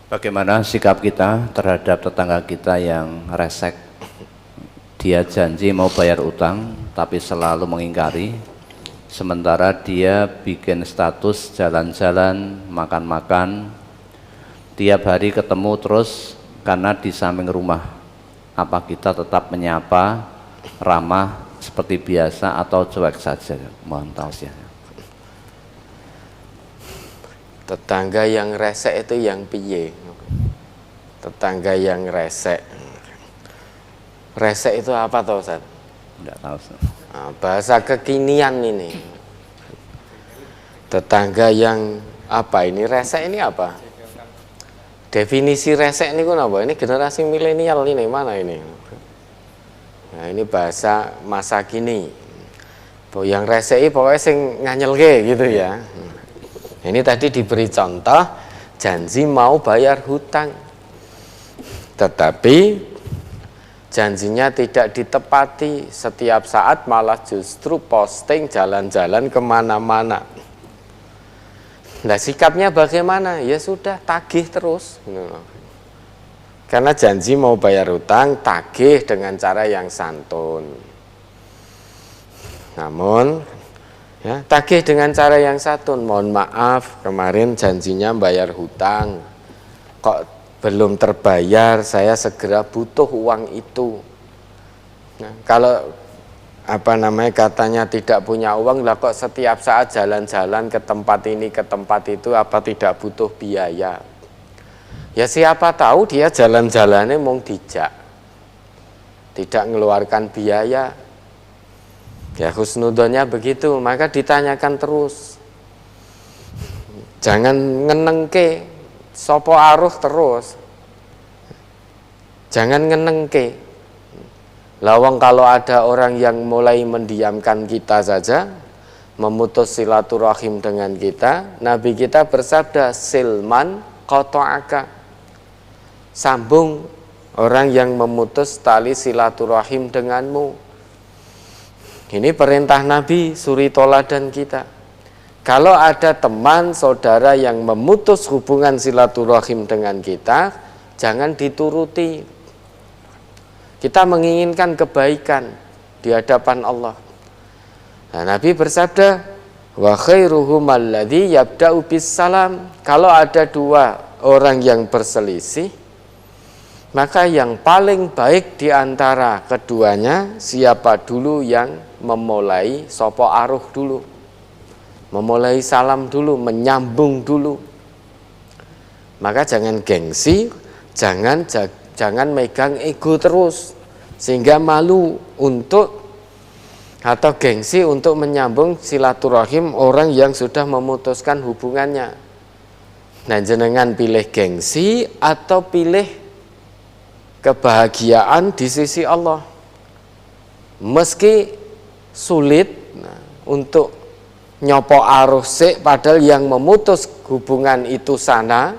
Bagaimana sikap kita terhadap tetangga kita yang resek? Dia janji mau bayar utang, tapi selalu mengingkari. Sementara dia bikin status jalan-jalan, makan-makan, tiap hari ketemu terus karena di samping rumah. Apa kita tetap menyapa, ramah seperti biasa atau cuek saja? Mohon tausiahnya. Tetangga yang resek itu yang piye? Tetangga yang resek. Resek itu apa toh, Ustaz? Tidak tahu. Nah, bahasa kekinian ini. Tetangga yang apa ini? Resek ini apa? Definisi resek ini apa? Ini generasi milenial ini mana ini? Nah, ini bahasa masa kini. Yang resek ini pokoknya sing nganyelke gitu ya. Ini tadi diberi contoh janji mau bayar hutang, tetapi janjinya tidak ditepati. Setiap saat malah justru posting jalan-jalan kemana-mana. Nah, sikapnya bagaimana? Ya sudah, tagih terus. Karena janji mau bayar hutang, tagih dengan cara yang santun. Namun ya, tagih dengan cara yang santun. Mohon maaf, kemarin janjinya bayar hutang, kok belum terbayar, saya segera butuh uang itu. Nah, kalau katanya tidak punya uang, lah kok setiap saat jalan-jalan ke tempat ini ke tempat itu, apa tidak butuh biaya? Ya siapa tahu dia jalan-jalannya mau dijak, tidak mengeluarkan biaya. Ya husnudonnya begitu, maka ditanyakan terus. Jangan ngenengke, sopo aruh terus. Jangan ngenengke. Lawang kalau ada orang yang mulai mendiamkan kita saja, memutus silaturahim dengan kita, Nabi kita bersabda, silman qata'aka. Sambung orang yang memutus tali silaturahim denganmu. Ini perintah Nabi, suri toladan kita. Kalau ada teman, saudara yang memutus hubungan silaturahim dengan kita, jangan dituruti. Kita menginginkan kebaikan di hadapan Allah. Nah, Nabi bersabda, wa khairuhum alladzi yabda'u bis salam. Kalau ada dua orang yang berselisih, maka yang paling baik di antara keduanya siapa dulu yang memulai sopo aruh dulu, memulai salam dulu, menyambung dulu. Maka jangan gengsi, jangan megang ego terus sehingga malu untuk atau gengsi untuk menyambung silaturahim orang yang sudah memutuskan hubungannya. Nah, jenengan pilih gengsi atau pilih kebahagiaan di sisi Allah. Meski sulit untuk nyopo aruh sik, padahal yang memutus hubungan itu sana,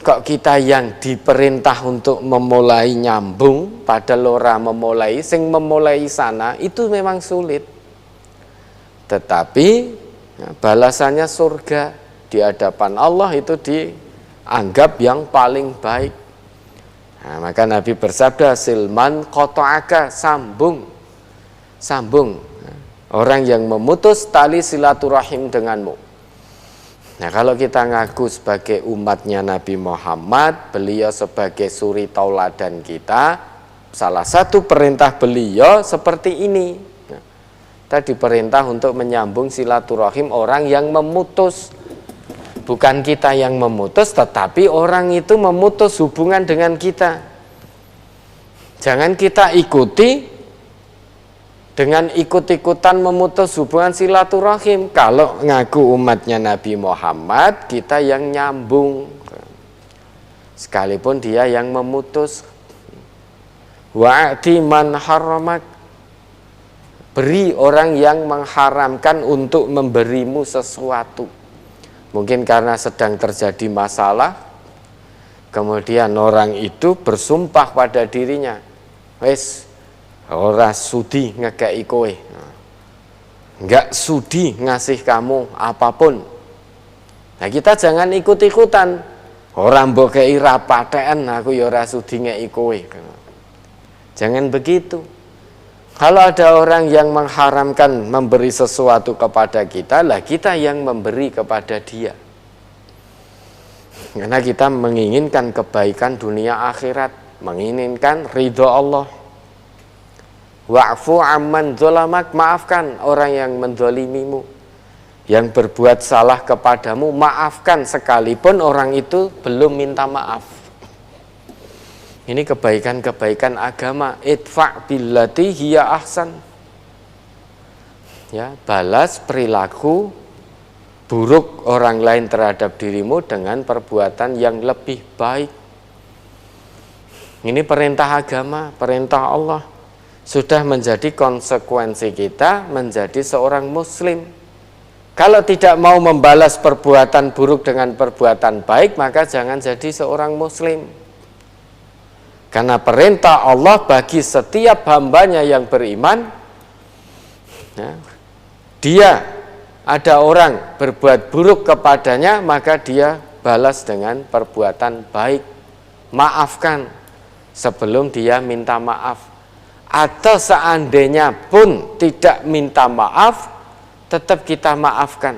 kok kita yang diperintah untuk memulai nyambung, padahal ora memulai, sing memulai sana, itu memang sulit. Tetapi balasannya surga di hadapan Allah itu dianggap yang paling baik. Nah, maka Nabi bersabda, silman qata'aka, sambung orang yang memutus tali silaturahim denganmu. Nah, kalau kita ngaku sebagai umatnya Nabi Muhammad, beliau sebagai suri tauladan kita, salah satu perintah beliau seperti ini. Nah, tadi perintah untuk menyambung silaturahim orang yang memutus. Bukan kita yang memutus, tetapi orang itu memutus hubungan dengan kita. Jangan kita ikuti dengan ikut-ikutan memutus hubungan silaturahim. Kalau ngaku umatnya Nabi Muhammad, kita yang nyambung, sekalipun dia yang memutus. Wa'ti man haramak, beri orang yang mengharamkan untuk memberimu sesuatu. Mungkin karena sedang terjadi masalah, kemudian orang itu bersumpah pada dirinya, wes ora sudi ngekei kowe, enggak sudi ngasih kamu apapun. Nah, kita jangan ikut-ikutan. Ora mbok kei ra paten, aku ya ora sudi ngeki kowe. Jangan begitu. Kalau ada orang yang mengharamkan memberi sesuatu kepada kita, lah kita yang memberi kepada dia. Karena kita menginginkan kebaikan dunia akhirat, menginginkan ridho Allah. Wa'fu amman dzalamak, maafkan orang yang menzalimimu, yang berbuat salah kepadamu, maafkan sekalipun orang itu belum minta maaf. Ini kebaikan-kebaikan agama. Idfa' billati hiya ahsan. Ya, balas perilaku buruk orang lain terhadap dirimu dengan perbuatan yang lebih baik. Ini perintah agama, perintah Allah. Sudah menjadi konsekuensi kita menjadi seorang muslim. Kalau tidak mau membalas perbuatan buruk dengan perbuatan baik, maka jangan jadi seorang muslim. Karena perintah Allah bagi setiap hambanya yang beriman, ya, dia ada orang berbuat buruk kepadanya, maka dia balas dengan perbuatan baik. Maafkan sebelum dia minta maaf. Atau seandainya pun tidak minta maaf, tetap kita maafkan.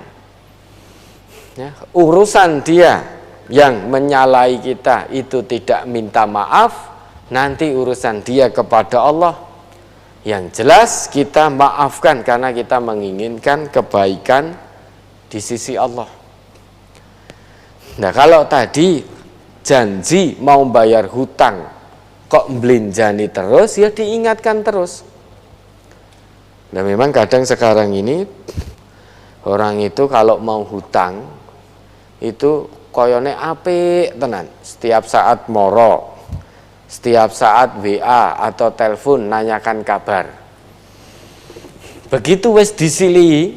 Ya, urusan dia yang menyalahi kita itu tidak minta maaf, nanti urusan dia kepada Allah. Yang jelas kita maafkan karena kita menginginkan kebaikan di sisi Allah. Nah, kalau tadi janji mau bayar hutang kok melinjani terus, ya diingatkan terus. Nah, memang kadang sekarang ini orang itu kalau mau hutang itu koyone apik tenan, setiap saat moro, setiap saat WA atau telepon nanyakan kabar. Begitu wis disilihi,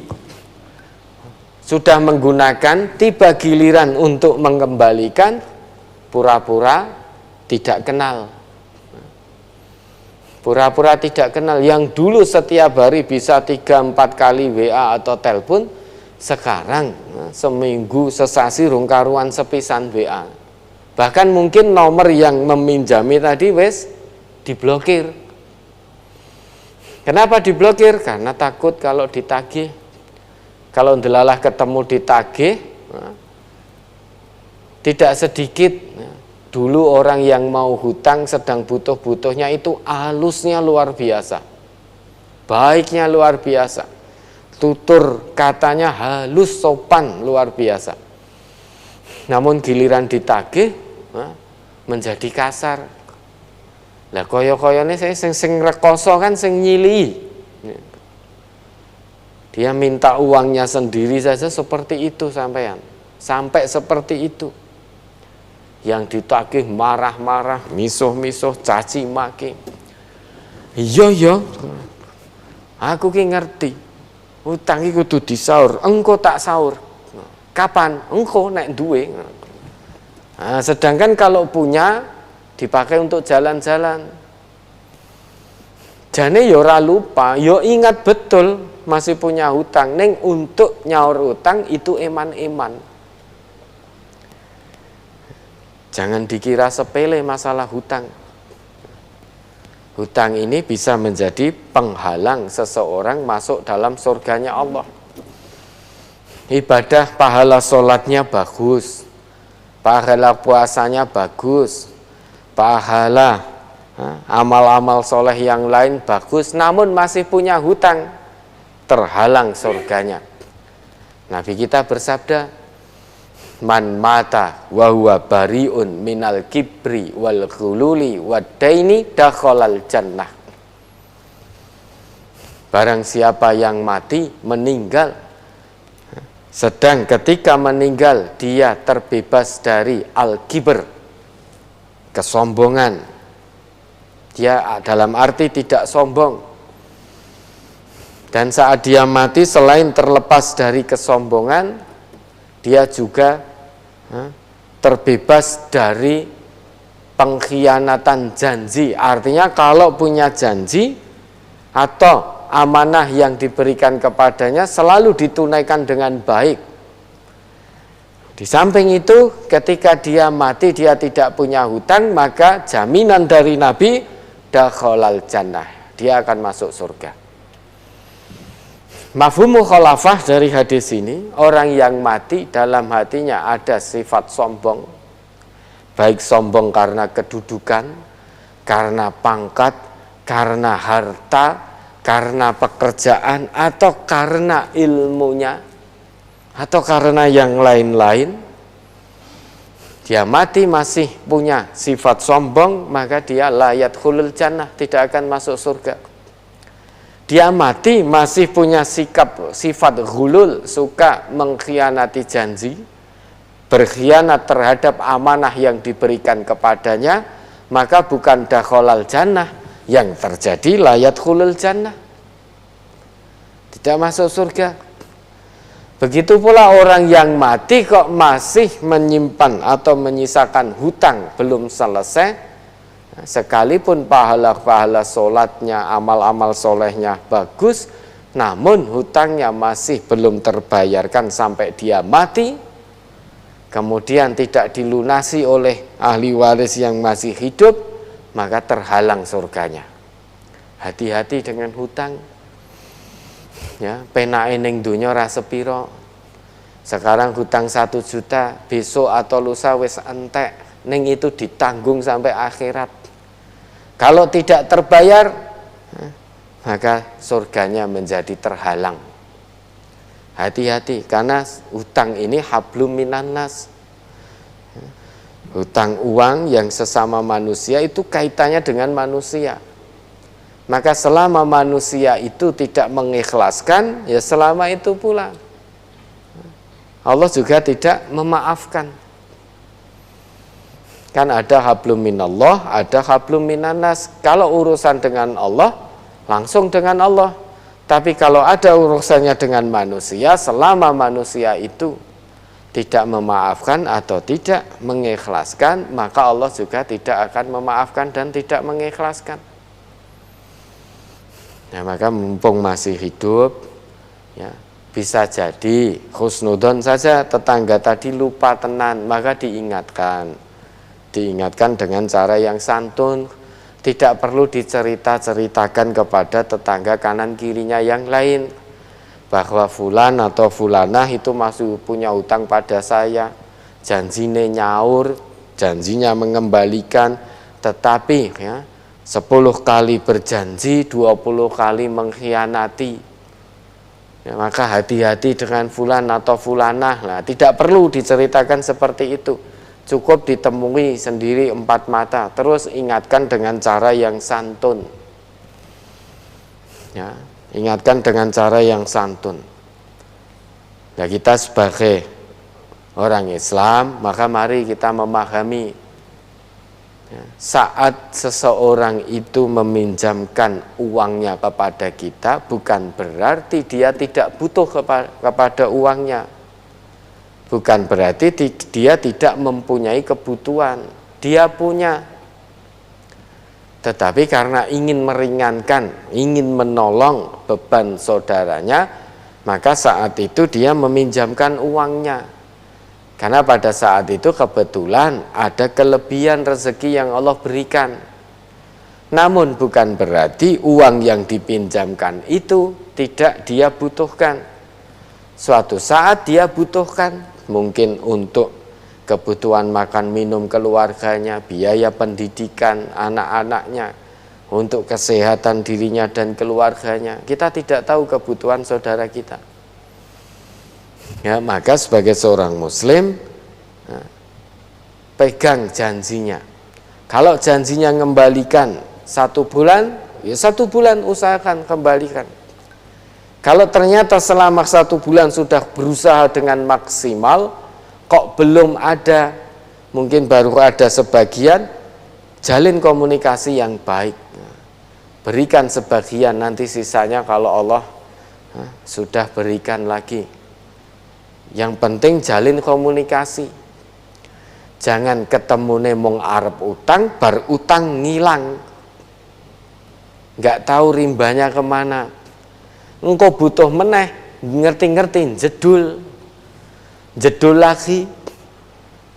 sudah menggunakan, tiba giliran untuk mengembalikan, pura-pura tidak kenal. Pura-pura tidak kenal. Yang dulu setiap hari bisa 3-4 kali WA atau telepon, sekarang seminggu sesasi rung karuan sepisan WA. Bahkan mungkin nomor yang meminjami tadi wes diblokir. Kenapa diblokir? Karena takut kalau ditagih. Kalau ndelalah ketemu ditagih, tidak sedikit. Dulu orang yang mau hutang sedang butuh-butuhnya itu halusnya luar biasa. Baiknya luar biasa. Tutur katanya halus sopan luar biasa. Namun giliran ditagih menjadi kasar. Lah koyo-koyone saya sing rekoso kan sing nyili. Dia minta uangnya sendiri saja seperti itu sampean. Sampai seperti itu. Yang ditagih marah-marah, misuh-misuh, caci maki. Iya. Aku ki ngerti. Utang iki kudu disaur, engko tak saur. Kapan? Engko nek duwe. Nah, sedangkan kalau punya dipakai untuk jalan-jalan. Jane ya ora lupa, ya ingat betul masih punya hutang. Ning untuk nyaur utang itu eman-eman. Jangan dikira sepele masalah hutang. Hutang ini bisa menjadi penghalang seseorang masuk dalam surganya Allah. Ibadah pahala sholatnya bagus, pahala puasanya bagus, pahala amal-amal soleh yang lain bagus, namun masih punya hutang, terhalang surganya. Nabi kita bersabda, man mata wa huwa bariun minal kibri wal khululi wadaini dakhalal jannah. Barang siapa yang mati, meninggal, sedang ketika meninggal dia terbebas dari al-kibr, kesombongan. Dia dalam arti tidak sombong. Dan saat dia mati, selain terlepas dari kesombongan, dia juga terbebas dari pengkhianatan janji. Artinya kalau punya janji atau amanah yang diberikan kepadanya selalu ditunaikan dengan baik. Di samping itu, ketika dia mati dia tidak punya hutang, maka jaminan dari Nabi dakhalal jannah, dia akan masuk surga. Mafhum mukhalafah dari hadis ini, orang yang mati dalam hatinya ada sifat sombong, baik sombong karena kedudukan, karena pangkat, karena harta, karena pekerjaan, atau karena ilmunya, atau karena yang lain-lain. Dia mati masih punya sifat sombong, maka dia la yadkhulul jannah, tidak akan masuk surga. Dia mati masih punya sifat ghulul, suka mengkhianati janji, berkhianat terhadap amanah yang diberikan kepadanya, maka bukan dakhalal jannah, yang terjadi la yadkhulul jannah, tidak masuk surga. Begitu pula orang yang mati kok masih menyimpan atau menyisakan hutang belum selesai, sekalipun pahala-pahala sholatnya, amal-amal solehnya bagus, namun hutangnya masih belum terbayarkan sampai dia mati, kemudian tidak dilunasi oleh ahli waris yang masih hidup, maka terhalang surganya. Hati-hati dengan hutang. Ya, penake ning donya ora sepiro. Sekarang hutang 1 juta, besok atau lusa wis entek, ning itu ditanggung sampai akhirat. Kalau tidak terbayar, maka surganya menjadi terhalang. Hati-hati, karena hutang ini hablum minan nas. Hutang uang yang sesama manusia itu kaitannya dengan manusia. Maka selama manusia itu tidak mengikhlaskan, ya selama itu pula Allah juga tidak memaafkan. Kan ada hablum minallah, ada hablum minannas. Kalau urusan dengan Allah, langsung dengan Allah. Tapi kalau ada urusannya dengan manusia, selama manusia itu tidak memaafkan atau tidak mengikhlaskan, maka Allah juga tidak akan memaafkan dan tidak mengikhlaskan. Nah, maka mumpung masih hidup, ya, bisa jadi husnudon saja tetangga tadi lupa tenan, maka diingatkan dengan cara yang santun, tidak perlu diceritakan kepada tetangga kanan kirinya yang lain bahwa fulan atau fulanah itu masih punya hutang pada saya, janjinya nyaur, janjinya mengembalikan, tetapi ya 10 kali berjanji, 20 kali mengkhianati. Ya, maka hati-hati dengan fulan atau fulanah. Nah, tidak perlu diceritakan seperti itu. Cukup ditemui sendiri 4 mata. Terus ingatkan dengan cara yang santun. Ya, ingatkan dengan cara yang santun. Nah, kita sebagai orang Islam, maka mari kita memahami saat seseorang itu meminjamkan uangnya kepada kita, bukan berarti dia tidak butuh kepada uangnya. Bukan berarti dia tidak mempunyai kebutuhan. Dia punya. Tetapi karena ingin meringankan, ingin menolong beban saudaranya, maka saat itu dia meminjamkan uangnya. Karena pada saat itu kebetulan ada kelebihan rezeki yang Allah berikan. Namun bukan berarti uang yang dipinjamkan itu tidak dia butuhkan. Suatu saat dia butuhkan, mungkin untuk kebutuhan makan minum keluarganya, biaya pendidikan anak-anaknya, untuk kesehatan dirinya dan keluarganya. Kita tidak tahu kebutuhan saudara kita. Ya, maka sebagai seorang muslim, pegang janjinya. Kalau janjinya mengembalikan 1 bulan, ya 1 bulan usahakan kembalikan. Kalau ternyata selama 1 bulan sudah berusaha dengan maksimal, kok belum ada, mungkin baru ada sebagian, jalin komunikasi yang baik. Berikan sebagian, nanti sisanya kalau Allah sudah berikan lagi. Yang penting jalin komunikasi. Jangan ketemu mong arep utang, bar utang ngilang. Nggak tahu rimbanya kemana. Engkau butuh meneh, ngerti-ngerti, jedul lagi.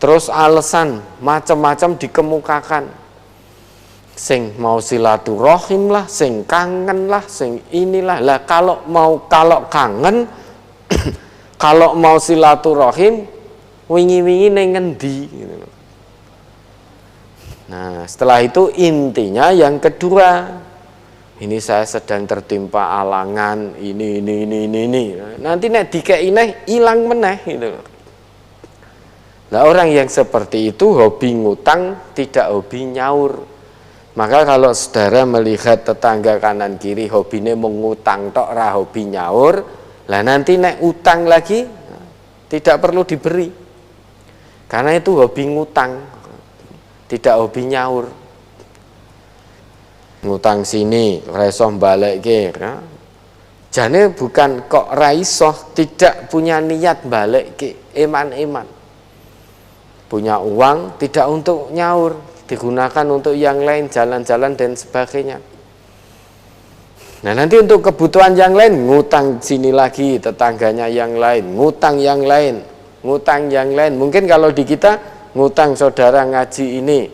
terus alasan macam-macam dikemukakan. Sing mau silaturahim lah, sing kangen lah, sing inilah. Lah kalau kangen kalau mau silaturahim wingi-wingi ning ngendi gitu. Nah, setelah itu intinya yang kedua, ini saya sedang tertimpa alangan ini. Nanti nek dikei neh ilang meneh gitu. Nah, orang yang seperti itu hobi ngutang, tidak hobi nyaur. Maka kalau saudara melihat tetangga kanan kiri hobine mengutang tok, ra hobi nyaur, lah nanti nek utang lagi tidak perlu diberi. Karena itu hobi ngutang, tidak hobi nyaur. Ngutang sini reso balekke, jane bukan kok raiso, tidak punya niat balekke, eman-eman. Punya uang tidak untuk nyaur, digunakan untuk yang lain, jalan-jalan dan sebagainya. Nah, nanti untuk kebutuhan yang lain ngutang sini lagi, tetangganya yang lain, ngutang yang lain, ngutang yang lain. Mungkin kalau di kita ngutang saudara ngaji ini,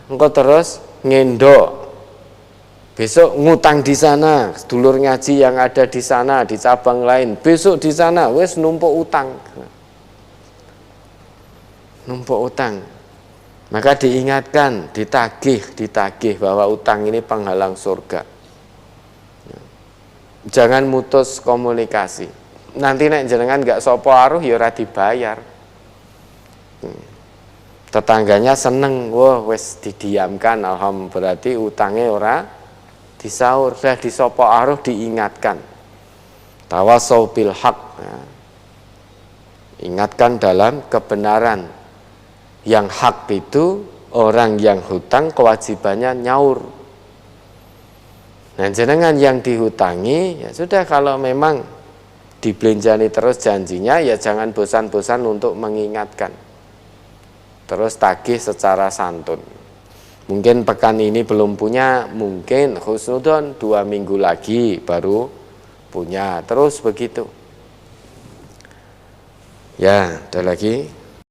engkau terus ngendok. Besok ngutang di sana, sedulur ngaji yang ada di sana, di cabang lain. Besok di sana, wes numpuk utang. Numpuk utang. Maka diingatkan, ditagih bahwa utang ini penghalang surga. Jangan mutus komunikasi. Nanti nek jenengan gak sopo aruh ya ora dibayar. Tetangganya seneng, wah wes didiamkan, alhamdulillah, berarti utangnya ora disaur, sudah disopo aruh diingatkan. Tawasau bil haq. Ingatkan dalam kebenaran. Yang hak itu orang yang hutang kewajibannya nyaur. Nah, jenengan yang dihutangi, ya sudah, kalau memang dibelanjani terus janjinya, ya jangan bosan-bosan untuk mengingatkan. Terus tagih secara santun. Mungkin pekan ini belum punya, mungkin husnudon 2 minggu lagi baru punya. Terus begitu. Ya, ada lagi.